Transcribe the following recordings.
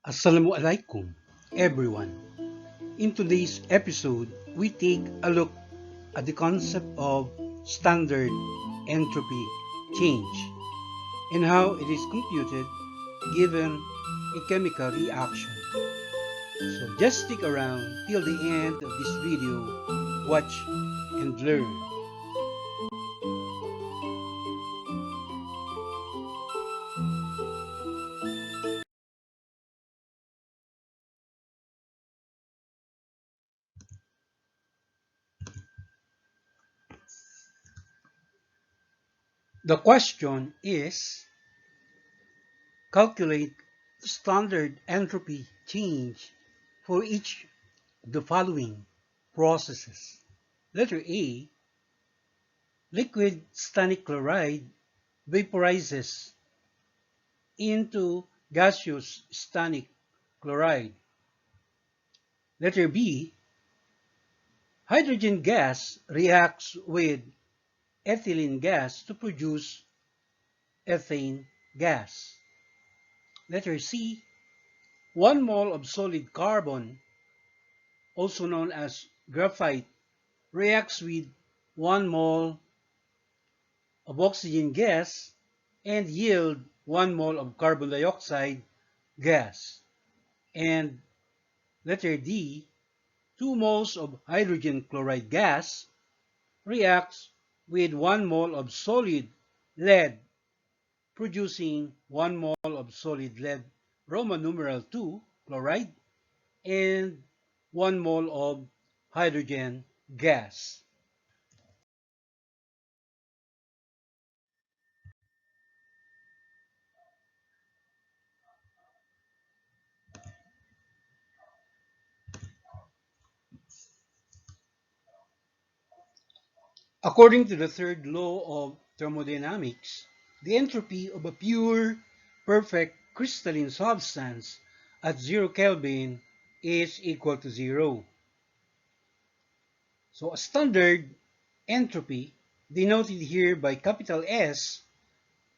Assalamualaikum, everyone. In today's episode, we take a look at the concept of standard entropy change and how it is computed given a chemical reaction. So just stick around till the end of this video, watch and learn. The question is, calculate the standard entropy change for each of the following processes. Letter A, liquid stannic chloride vaporizes into gaseous stannic chloride. Letter B, hydrogen gas reacts with ethylene gas to produce ethane gas. Letter C, 1 mole of solid carbon, also known as graphite, reacts with 1 mole of oxygen gas and yield 1 mole of carbon dioxide gas. And letter D, 2 moles of hydrogen chloride gas reacts with 1 mole of solid lead, producing 1 mole of solid lead Roman numeral 2 chloride and 1 mole of hydrogen gas. According to the third law of thermodynamics, the entropy of a pure, perfect crystalline substance at 0 Kelvin is equal to 0. So a standard entropy, denoted here by capital S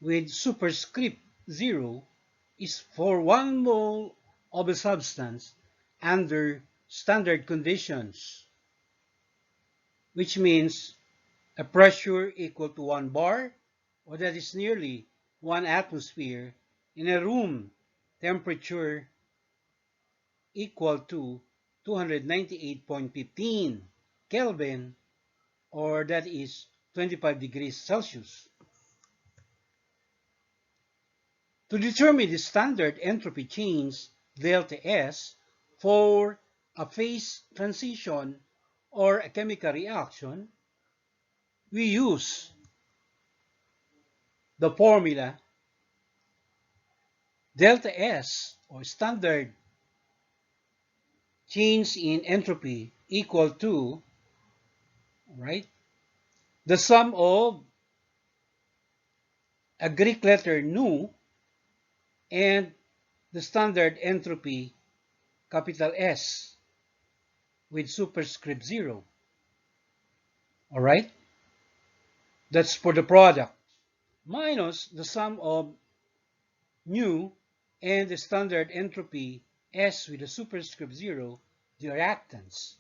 with superscript 0, is for 1 mole of a substance under standard conditions, which means a pressure equal to 1 bar, or that is nearly 1 atmosphere, in a room temperature equal to 298.15 Kelvin, or that is 25 degrees Celsius. To determine the standard entropy change, delta S, for a phase transition or a chemical reaction, we use the formula delta S, or standard change in entropy, equal to, right, the sum of a Greek letter nu and the standard entropy capital S with superscript 0. All right, that's for the product, minus the sum of nu and the standard entropy S with the superscript 0, the reactants.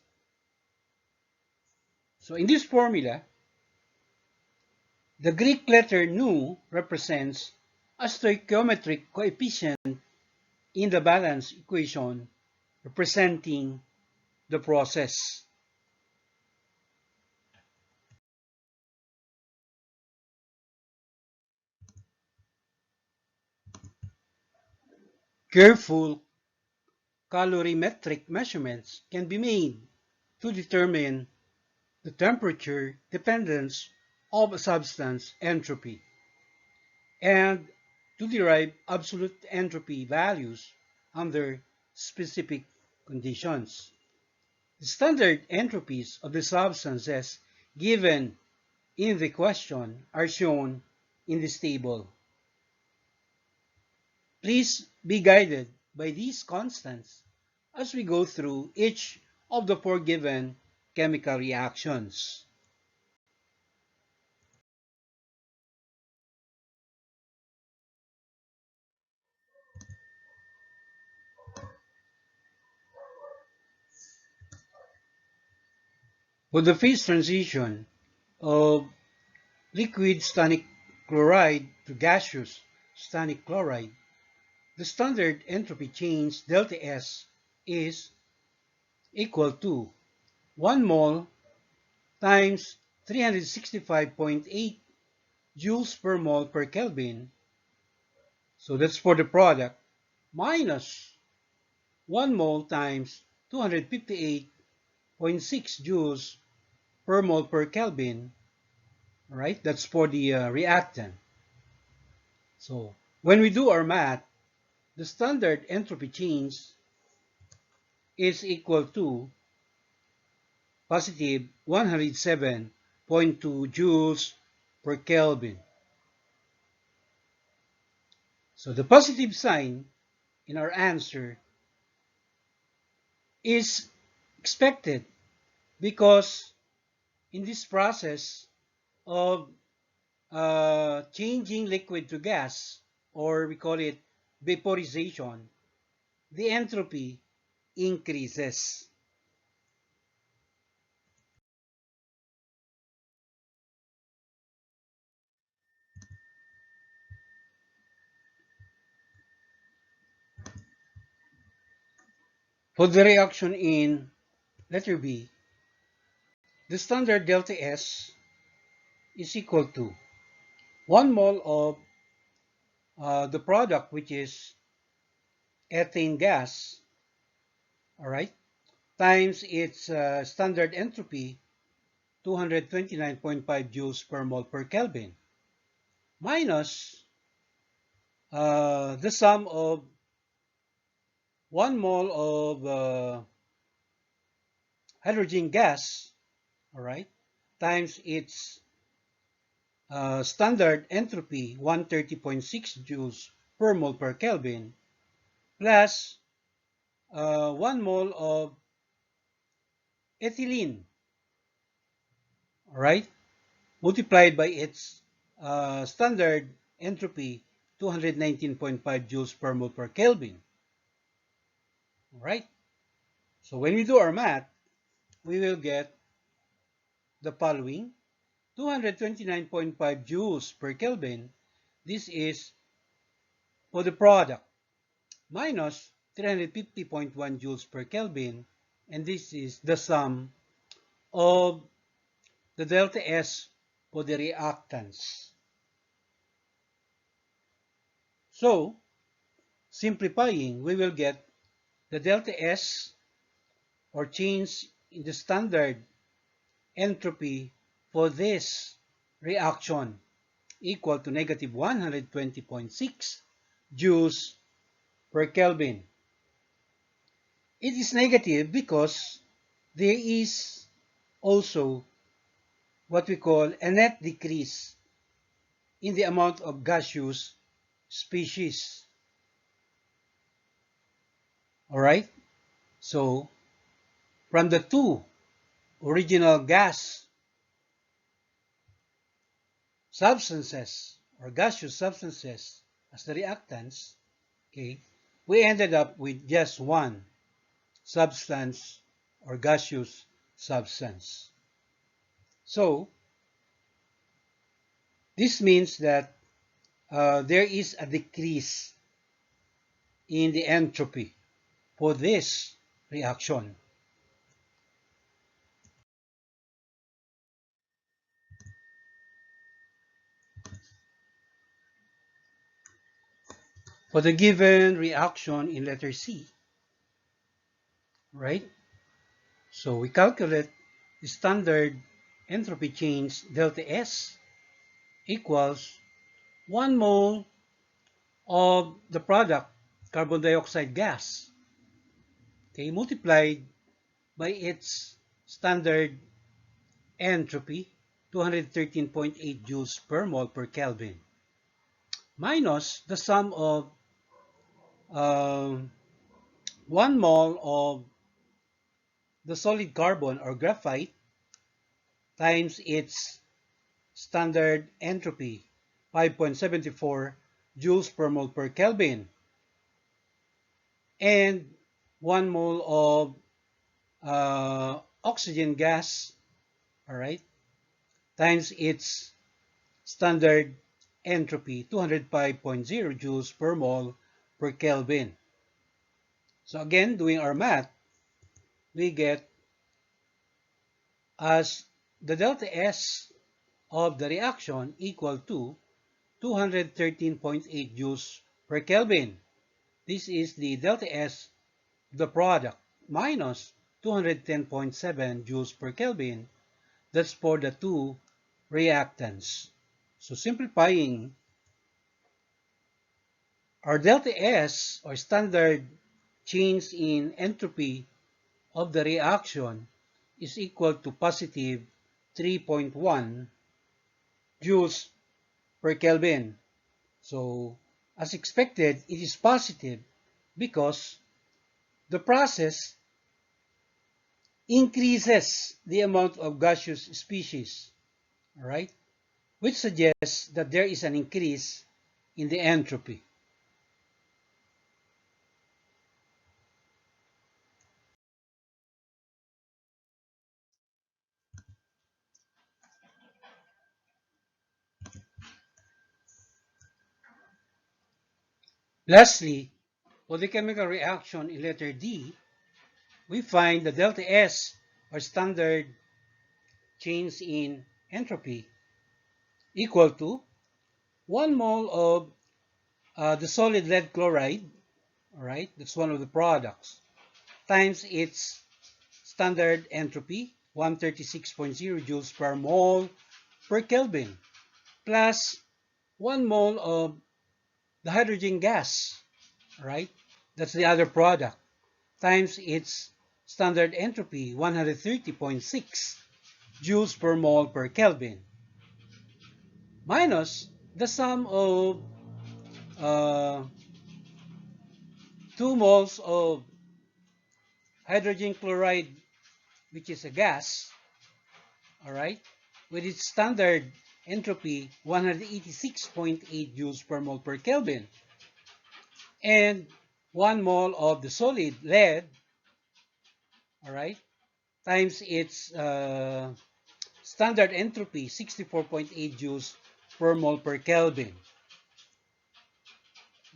So in this formula, the Greek letter nu represents a stoichiometric coefficient in the balance equation representing the process. Careful calorimetric measurements can be made to determine the temperature dependence of a substance entropy and to derive absolute entropy values under specific conditions. The standard entropies of the substances given in the question are shown in this table. Please be guided by these constants as we go through each of the four given chemical reactions. For the phase transition of liquid stannic chloride to gaseous stannic chloride, the standard entropy change delta S is equal to 1 mole times 365.8 joules per mole per Kelvin, so that's for the product, minus 1 mole times 258.6 joules per mole per Kelvin, right? That's for the reactant. So when we do our math, the standard entropy change is equal to positive 107.2 joules per Kelvin. So the positive sign in our answer is expected because in this process of changing liquid to gas, or we call it vaporization, the entropy increases. For the reaction in letter B, the standard delta S is equal to 1 mole of the product, which is ethane gas, all right, times its standard entropy, 229.5 joules per mole per Kelvin, minus the sum of 1 mole of hydrogen gas, all right, times its standard entropy, 130.6 joules per mole per Kelvin, plus 1 mole of ethylene, all right, multiplied by its standard entropy, 219.5 joules per mole per Kelvin. All right. So when we do our math, we will get the following: 229.5 joules per Kelvin. This is for the product, minus 350.1 joules per Kelvin, and this is the sum of the delta S for the reactants. So, simplifying, we will get the delta S, or change in the standard entropy for this reaction, equal to negative 120.6 joules per Kelvin. It is negative because there is also what we call a net decrease in the amount of gaseous species. All right? So, from the two original gas substances or gaseous substances as the reactants, okay, we ended up with just one substance or gaseous substance. So, this means that there is a decrease in the entropy for this reaction. For the given reaction in letter C, right? So we calculate the standard entropy change delta S equals 1 mole of the product, carbon dioxide gas, okay, multiplied by its standard entropy, 213.8 joules per mole per Kelvin, minus the sum of um, 1 mole of the solid carbon or graphite times its standard entropy, 5.74 joules per mole per Kelvin, and 1 mole of oxygen gas all right, times its standard entropy, 205.0 joules per mole per Kelvin. So again, doing our math, we get as the delta S of the reaction equal to 213.8 joules per Kelvin. This is the delta S of the product minus 210.7 joules per Kelvin. That's for the two reactants. So simplifying, our delta S, or standard change in entropy of the reaction, is equal to positive 3.1 joules per Kelvin. So, as expected, it is positive because the process increases the amount of gaseous species, all right, which suggests that there is an increase in the entropy. Lastly, for the chemical reaction in letter D, we find the delta S, or standard change in entropy, equal to 1 mole of the solid lead chloride, all right, that's one of the products, times its standard entropy, 136.0 joules per mole per Kelvin, plus 1 mole of the hydrogen gas, all right, that's the other product, times its standard entropy, 130.6 joules per mole per Kelvin, minus the sum of uh, 2 moles of hydrogen chloride, which is a gas, all right, with its standard entropy 186.8 joules per mole per Kelvin, and 1 mole of the solid lead, all right, times its standard entropy 64.8 joules per mole per Kelvin.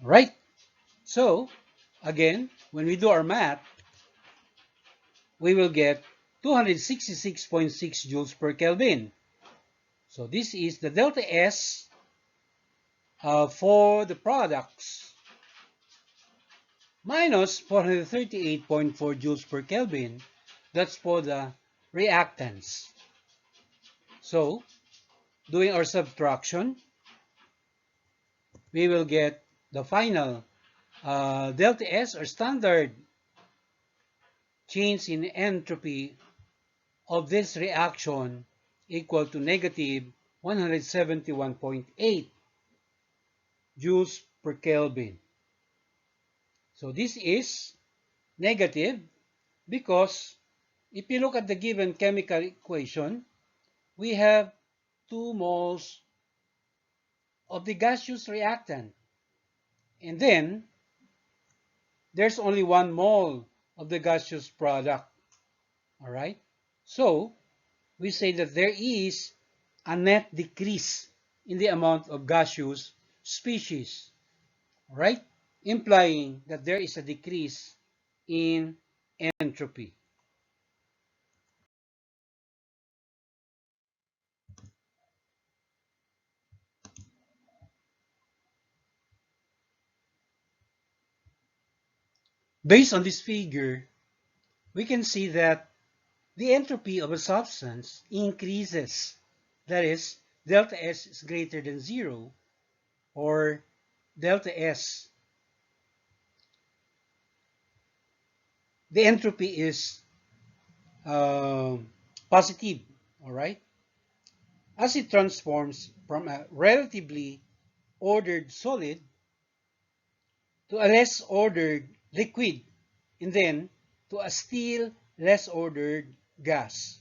All right, so again, when we do our math, we will get 266.6 joules per Kelvin. So this is the delta S for the products minus 438.4 joules per Kelvin. That's for the reactants. So doing our subtraction, we will get the final delta S, or standard change in entropy of this reaction, equal to negative 171.8 joules per Kelvin. So this is negative because if you look at the given chemical equation, we have 2 moles of the gaseous reactant, and then there's only 1 mole of the gaseous product. All right? So we say that there is a net decrease in the amount of gaseous species. All right? Implying that there is a decrease in entropy. Based on this figure, we can see that the entropy of a substance increases. That is, delta S is greater than 0, or delta S, the entropy is uh, positive, all right, as it transforms from a relatively ordered solid to a less ordered liquid, and then to a still less ordered gas.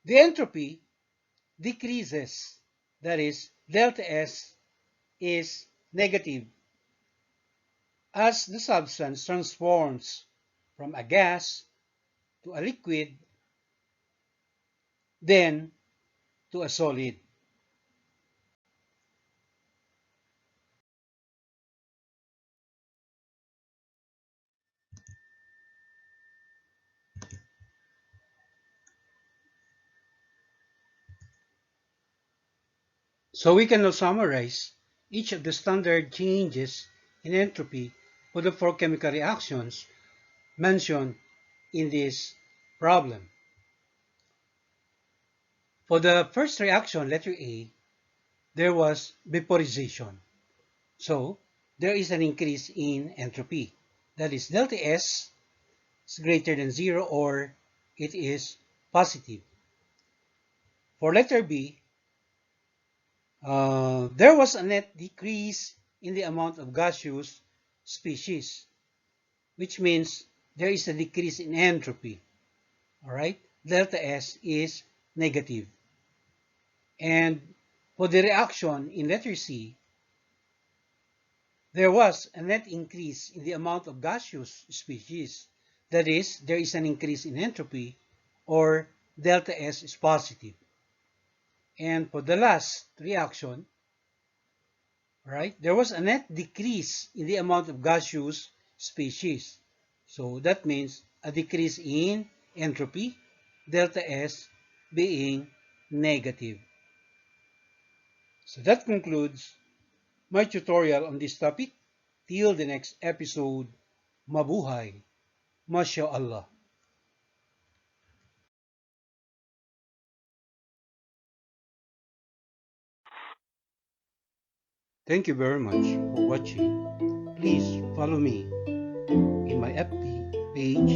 The entropy decreases, that is, delta S is negative as the substance transforms from a gas to a liquid than to a solid. So we can now summarize each of the standard changes in entropy for the four chemical reactions mentioned in this problem. For the first reaction, letter A, there was vaporization. So there is an increase in entropy. That is, delta S is greater than 0 or it is positive. For letter B, there was a net decrease in the amount of gaseous species, which means there is a decrease in entropy. All right, delta S is negative. And for the reaction in letter C, there was a net increase in the amount of gaseous species. That is, there is an increase in entropy, or delta S is positive. And for the last reaction, right, there was a net decrease in the amount of gaseous species. So that means a decrease in entropy, delta S being negative. So that concludes my tutorial on this topic. Till the next episode, mabuhay, mashallah. Thank you very much for watching. Please follow me in my FB page,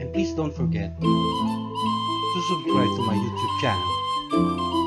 and please don't forget to subscribe to my YouTube channel.